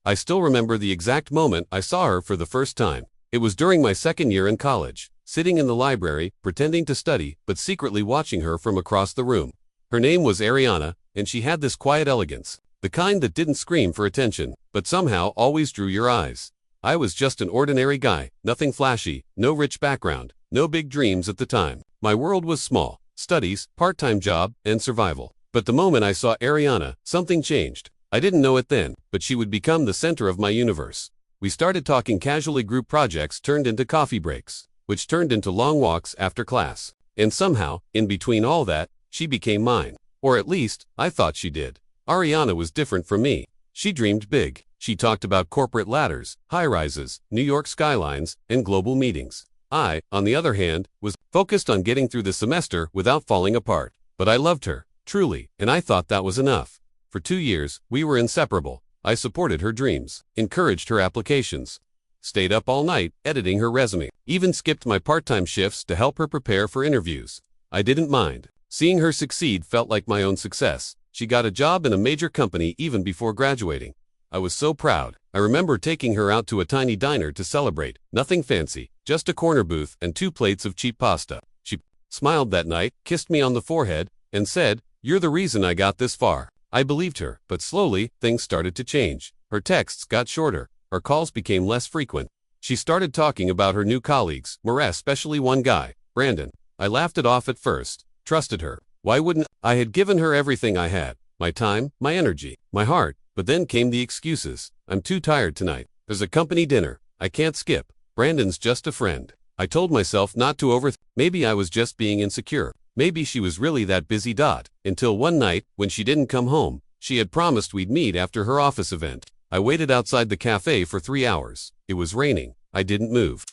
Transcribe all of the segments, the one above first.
I still remember the exact moment I saw her for the first time. It was during my second year in college, sitting in the library, pretending to study, but secretly watching her from across the room. Her name was Ariana, and she had this quiet elegance, the kind that didn't scream for attention, but somehow always drew your eyes. I was just an ordinary guy, nothing flashy, no rich background, no big dreams at the time. My world was small, studies, part-time job, and survival. But the moment I saw Ariana, something changed. I didn't know it then, but she would become the center of my universe. We started talking casually. Group projects turned into coffee breaks, which turned into long walks after class. And somehow, in between all that, she became mine. Or at least, I thought she did. Ariana was different from me. She dreamed big. She talked about corporate ladders, high-rises, New York skylines, and global meetings. I, on the other hand, was focused on getting through the semester without falling apart. But I loved her, truly, and I thought that was enough. For 2 years, we were inseparable. I supported her dreams, encouraged her applications, stayed up all night editing her resume, even skipped my part-time shifts to help her prepare for interviews. I didn't mind. Seeing her succeed felt like my own success. She got a job in a major company even before graduating. I was so proud. I remember taking her out to a tiny diner to celebrate. Nothing fancy, just a corner booth and 2 plates of cheap pasta. She smiled that night, kissed me on the forehead, and said, "You're the reason I got this far." I believed her, but slowly, things started to change. Her texts got shorter. Her calls became less frequent. She started talking about her new colleagues, especially one guy, Brandon. I laughed it off at first, trusted her. Why wouldn't I? Had given her everything I had, my time, my energy, my heart. But then came the excuses. I'm too tired tonight. There's a company dinner. I can't skip. Brandon's just a friend. I told myself not to maybe I was just being insecure. Maybe she was really that busy. Until one night, when she didn't come home, she had promised we'd meet after her office event. I waited outside the cafe for 3 hours. It was raining. I didn't move.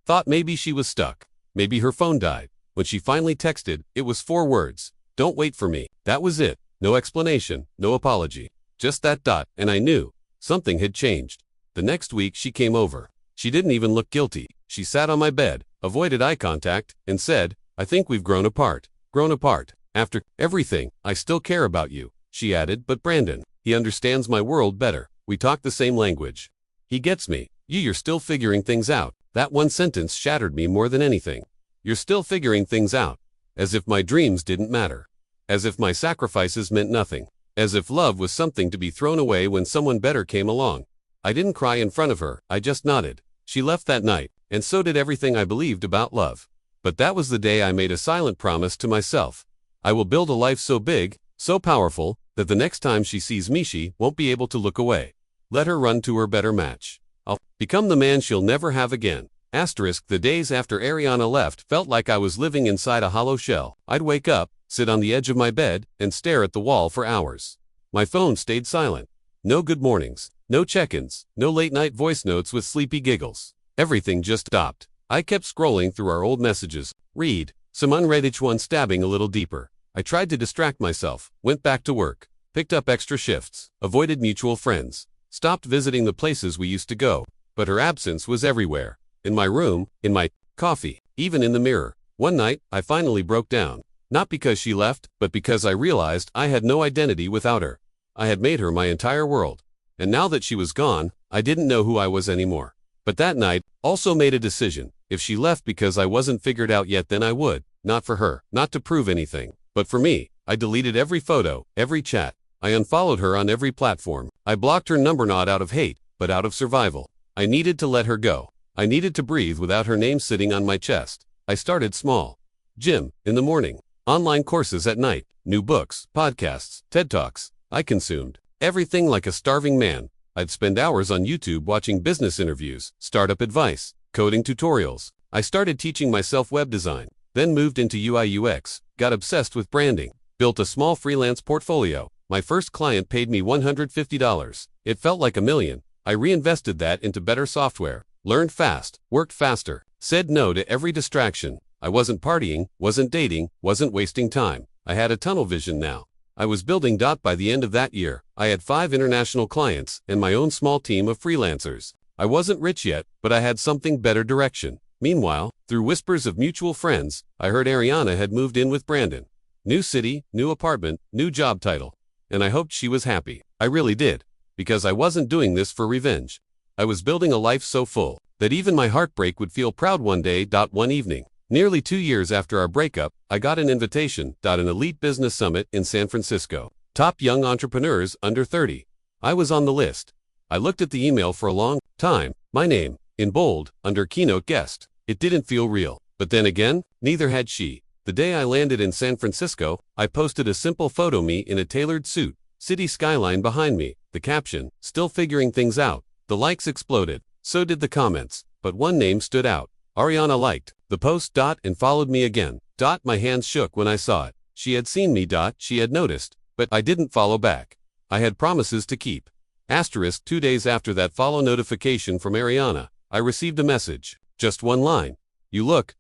Thought maybe she was stuck. Maybe her phone died. When she finally texted, it was 4 words. Don't wait for me. That was it. No explanation, no apology. Just that. And I knew. Something had changed. The next week she came over. She didn't even look guilty. She sat on my bed, avoided eye contact, and said, "I think we've grown apart." Grown apart. After everything, I still care about you, she added, but Brandon, he understands my world better. We talk the same language. He gets me. You're still figuring things out. That one sentence shattered me more than anything. You're still figuring things out. As if my dreams didn't matter. As if my sacrifices meant nothing. As if love was something to be thrown away when someone better came along. I didn't cry in front of her, I just nodded. She left that night, and so did everything I believed about love. But that was the day I made a silent promise to myself. I will build a life so big, so powerful, that the next time she sees me she won't be able to look away. Let her run to her better match. I'll become the man she'll never have again. The days after Ariana left felt like I was living inside a hollow shell. I'd wake up, sit on the edge of my bed, and stare at the wall for hours. My phone stayed silent. No good mornings, no check-ins, no late-night voice notes with sleepy giggles. Everything just stopped. I kept scrolling through our old messages, read, some unread, each one stabbing a little deeper. I tried to distract myself, went back to work, picked up extra shifts, avoided mutual friends, stopped visiting the places we used to go. But her absence was everywhere. In my room, in my coffee, even in the mirror. One night, I finally broke down. Not because she left, but because I realized I had no identity without her. I had made her my entire world. And now that she was gone, I didn't know who I was anymore. But that night, also made a decision. If she left because I wasn't figured out yet, then I would. Not for her, not to prove anything, but for me. I deleted every photo, every chat. I unfollowed her on every platform. I blocked her number, not out of hate, but out of survival. I needed to let her go. I needed to breathe without her name sitting on my chest. I started small. Gym, in the morning. Online courses at night. New books, podcasts, TED Talks. I consumed everything like a starving man. I'd spend hours on YouTube watching business interviews, startup advice, coding tutorials. I started teaching myself web design, then moved into UI UX, got obsessed with branding, built a small freelance portfolio. My first client paid me $150. It felt like $1 million. I reinvested that into better software. Learned fast, worked faster, said no to every distraction. I wasn't partying, wasn't dating, wasn't wasting time. I had a tunnel vision now. I was building. By the end of that year, I had 5 international clients and my own small team of freelancers. I wasn't rich yet, but I had something better direction. Meanwhile, through whispers of mutual friends, I heard Ariana had moved in with Brandon. New city, new apartment, new job title. And I hoped she was happy. I really did. because I wasn't doing this for revenge. I was building a life so full that even my heartbreak would feel proud one day. One evening, nearly 2 years after our breakup, I got an invitation. An elite business summit in San Francisco. Top young entrepreneurs under 30. I was on the list. I looked at the email for a long time, my name, in bold, under keynote guest. It didn't feel real. But then again, neither had she. The day I landed in San Francisco, I posted a simple photo me in a tailored suit, city skyline behind me, the caption, "Still figuring things out." The likes exploded, so did the comments, but one name stood out. Ariana liked the post. And followed me again. My hands shook when I saw it. She had seen me. She had noticed, but I didn't follow back. I had promises to keep. 2 days after that follow notification from Ariana, I received a message. Just one line. "You look,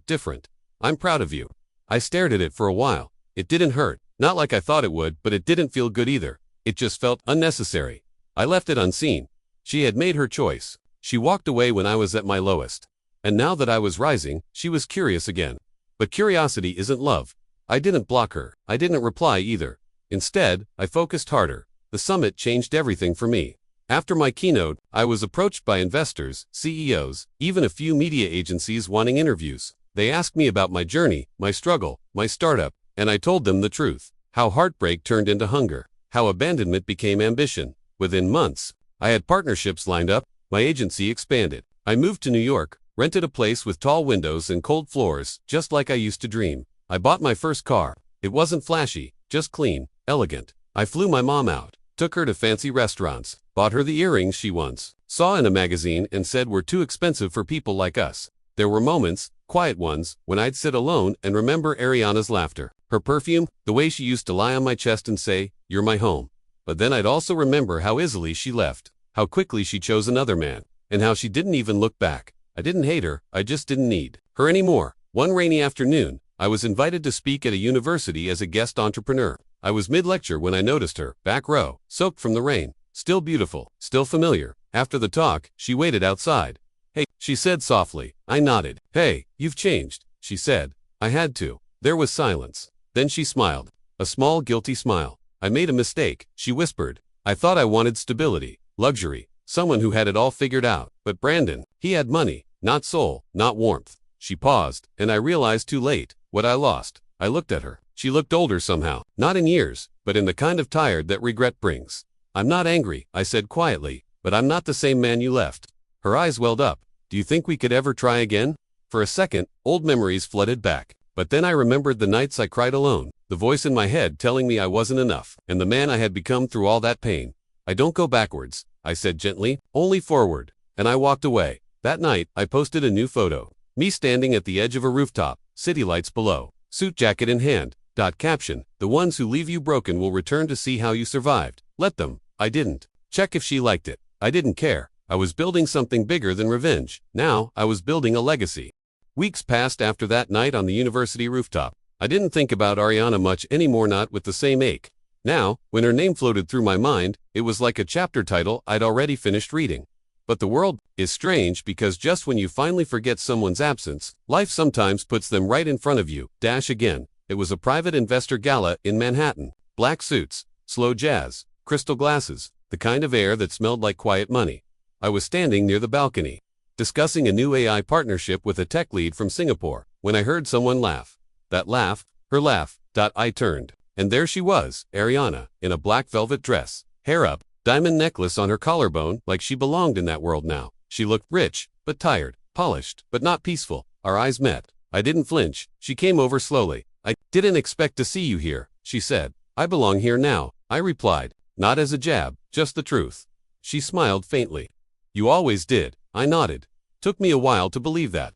different. I'm proud of you." I stared at it for a while. It didn't hurt, not like I thought it would, but it didn't feel good either. It just felt unnecessary. I left it unseen. She had made her choice. She walked away when I was at my lowest. And now that I was rising, she was curious again. But curiosity isn't love. I didn't block her. I didn't reply either. Instead, I focused harder. The summit changed everything for me. After my keynote, I was approached by investors, CEOs, even a few media agencies wanting interviews. They asked me about my journey, my struggle, my startup, and I told them the truth. How heartbreak turned into hunger. How abandonment became ambition. Within months, I had partnerships lined up. My agency expanded. I moved to New York, rented a place with tall windows and cold floors, just like I used to dream. I bought my first car. It wasn't flashy, just clean, elegant. I flew my mom out, took her to fancy restaurants, bought her the earrings she once saw in a magazine and said were too expensive for people like us. There were moments, quiet ones, when I'd sit alone and remember Ariana's laughter, her perfume, the way she used to lie on my chest and say, "You're my home." But then I'd also remember how easily she left, how quickly she chose another man, and how she didn't even look back. I didn't hate her, I just didn't need her anymore. One rainy afternoon, I was invited to speak at a university as a guest entrepreneur. I was mid-lecture when I noticed her, back row, soaked from the rain, still beautiful, still familiar. After the talk, she waited outside. "Hey," she said softly. I nodded. "Hey, you've changed," she said. I had to. There was silence. Then she smiled. A small, guilty smile. "I made a mistake," she whispered. "I thought I wanted stability, luxury, someone who had it all figured out. But Brandon, he had money, not soul, not warmth." She paused, and I realized too late what I lost. I looked at her. She looked older somehow, not in years, but in the kind of tired that regret brings. "I'm not angry," I said quietly, "but I'm not the same man you left." Her eyes welled up. "Do you think we could ever try again?" For a second, old memories flooded back. But then I remembered the nights I cried alone, the voice in my head telling me I wasn't enough, and the man I had become through all that pain. "I don't go backwards," I said gently, "only forward." And I walked away. That night, I posted a new photo. Me standing at the edge of a rooftop, city lights below, suit jacket in hand. Caption, "The ones who leave you broken will return to see how you survived. Let them." I didn't check if she liked it. I didn't care. I was building something bigger than revenge. Now, I was building a legacy. Weeks passed after that night on the university rooftop. I didn't think about Ariana much anymore, not with the same ache. Now, when her name floated through my mind, it was like a chapter title I'd already finished reading. But the world is strange because just when you finally forget someone's absence, life sometimes puts them right in front of you. Again. It was a private investor gala in Manhattan. Black suits, slow jazz, crystal glasses, the kind of air that smelled like quiet money. I was standing near the balcony, discussing a new AI partnership with a tech lead from Singapore, when I heard someone laugh. That laugh, her laugh. I turned, and there she was, Ariana, in a black velvet dress, hair up, diamond necklace on her collarbone, like she belonged in that world now. She looked rich, but tired, polished, but not peaceful. Our eyes met. I didn't flinch. She came over slowly. "I didn't expect to see you here," she said. "I belong here now," I replied, not as a jab, just the truth. She smiled faintly. "You always did." I nodded. Took me a while to believe that.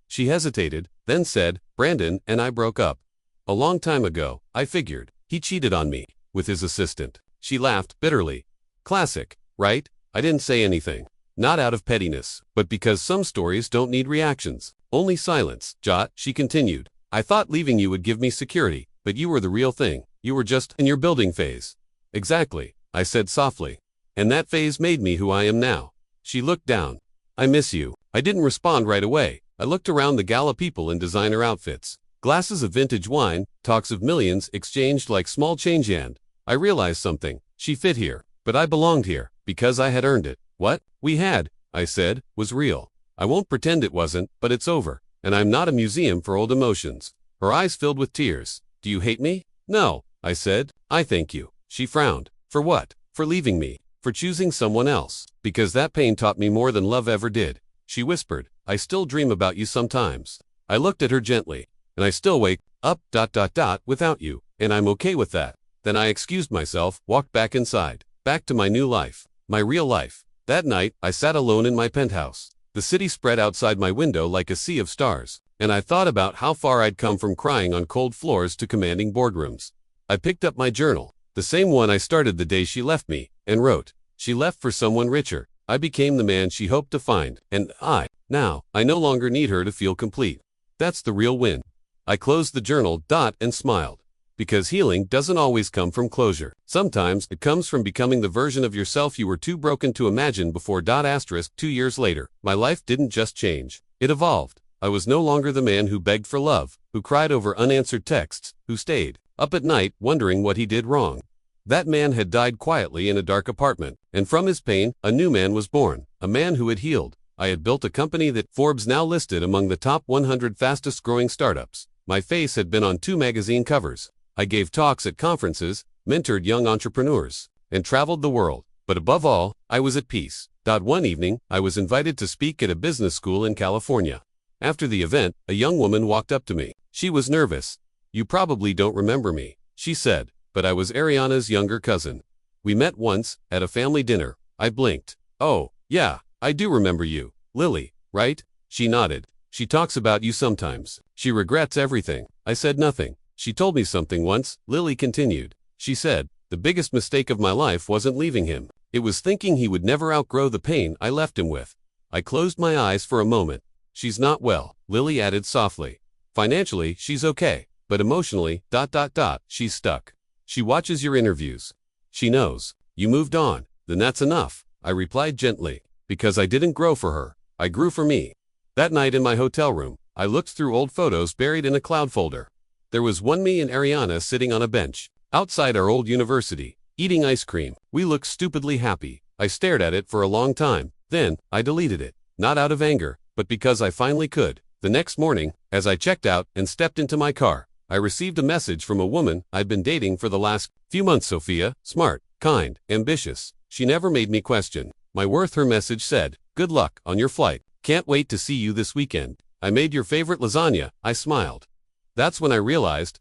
She hesitated, then said, "Brandon and I broke up a long time ago. I figured he cheated on me with his assistant." She laughed bitterly. "Classic, right?" I didn't say anything. Not out of pettiness, but because some stories don't need reactions, only silence. She continued. "I thought leaving you would give me security, but you were the real thing. You were just in your building phase." "Exactly," I said softly. "And that phase made me who I am now." She looked down. "I miss you." I didn't respond right away. I looked around the gala, people in designer outfits. Glasses of vintage wine, talks of millions exchanged like small change, and I realized something. She fit here. But I belonged here, because I had earned it. What we had, I said, was real. I won't pretend it wasn't, but it's over, and I'm not a museum for old emotions. Her eyes filled with tears. Do you hate me? No, I said. I thank you. She frowned. For what? For leaving me. For choosing someone else. Because that pain taught me more than love ever did. She whispered, I still dream about you sometimes. I looked at her gently. And I still wake up, without you. And I'm okay with that. Then I excused myself, walked back inside. Back to my new life. My real life. That night, I sat alone in my penthouse. The city spread outside my window like a sea of stars. And I thought about how far I'd come from crying on cold floors to commanding boardrooms. I picked up my journal, the same one I started the day she left me, and wrote, she left for someone richer. I became the man she hoped to find, and I no longer need her to feel complete. That's the real win. I closed the journal, and smiled. Because healing doesn't always come from closure. Sometimes it comes from becoming the version of yourself you were too broken to imagine before. 2 years later, my life didn't just change. It evolved. I was no longer the man who begged for love, who cried over unanswered texts, who stayed up at night wondering what he did wrong. That man had died quietly in a dark apartment, and from his pain, a new man was born, a man who had healed. I had built a company that Forbes now listed among the top 100 fastest growing startups. My face had been on 2 magazine covers. I gave talks at conferences, mentored young entrepreneurs, and traveled the world. But above all, I was at peace. One evening, I was invited to speak at a business school in California. After the event, a young woman walked up to me. She was nervous. You probably don't remember me, she said, but I was Ariana's younger cousin. We met once, at a family dinner. I blinked. Oh, yeah, I do remember you. Lily, right? She nodded. She talks about you sometimes. She regrets everything. I said nothing. She told me something once, Lily continued. She said, the biggest mistake of my life wasn't leaving him. It was thinking he would never outgrow the pain I left him with. I closed my eyes for a moment. She's not well, Lily added softly. Financially, she's okay, but emotionally, she's stuck. She watches your interviews. She knows. You moved on. Then that's enough, I replied gently. Because I didn't grow for her. I grew for me. That night in my hotel room, I looked through old photos buried in a cloud folder. There was one me and Ariana sitting on a bench, outside our old university, eating ice cream. We looked stupidly happy. I stared at it for a long time. Then, I deleted it. Not out of anger, but because I finally could. The next morning, as I checked out and stepped into my car, I received a message from a woman I'd been dating for the last few months. Sophia, smart, kind, ambitious. She never made me question my worth. Her message said, good luck on your flight. Can't wait to see you this weekend. I made your favorite lasagna. I smiled. That's when I realized,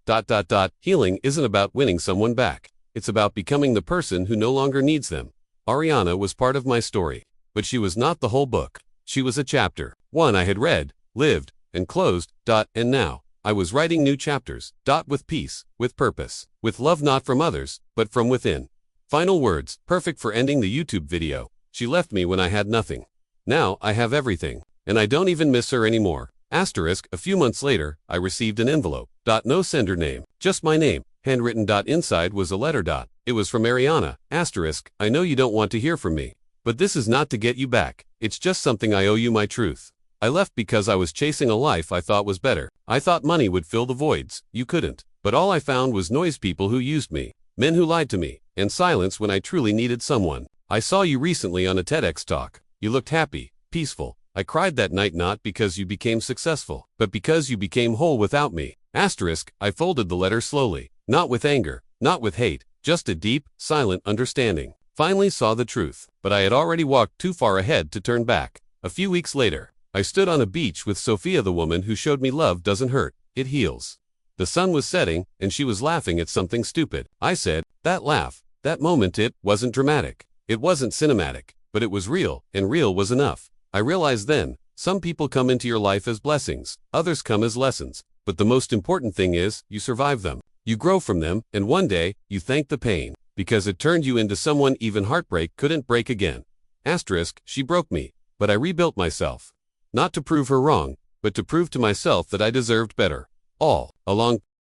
healing isn't about winning someone back. It's about becoming the person who no longer needs them. Ariana was part of my story, but she was not the whole book. She was a chapter. One I had read, lived, and closed, and now, I was writing new chapters, with peace, with purpose, with love not from others, but from within. Final words, perfect for ending the YouTube video. She left me when I had nothing. Now, I have everything, and I don't even miss her anymore. Asterisk, a few months later, I received an envelope. No sender name, just my name, handwritten. Inside was a letter. It was from Ariana. Asterisk, I know you don't want to hear from me, but this is not to get you back. It's just something I owe you, my truth. I left because I was chasing a life I thought was better. I thought money would fill the voids. You couldn't. But all I found was noise, people who used me, men who lied to me, and silence when I truly needed someone. I saw you recently on a TEDx talk. You looked happy, peaceful. I cried that night not because you became successful, but because you became whole without me. Asterisk, I folded the letter slowly, not with anger, not with hate, just a deep, silent understanding. Finally saw the truth, but I had already walked too far ahead to turn back. A few weeks later, I stood on a beach with Sophia, the woman who showed me love doesn't hurt, it heals. The sun was setting, and she was laughing at something stupid. I said, that laugh, that moment, it wasn't dramatic. It wasn't cinematic, but it was real, and real was enough. I realized then, some people come into your life as blessings, others come as lessons, but the most important thing is, you survive them. You grow from them, and one day, you thank the pain, because it turned you into someone even heartbreak couldn't break again. Asterisk, she broke me, but I rebuilt myself. Not to prove her wrong, but to prove to myself that I deserved better. All along,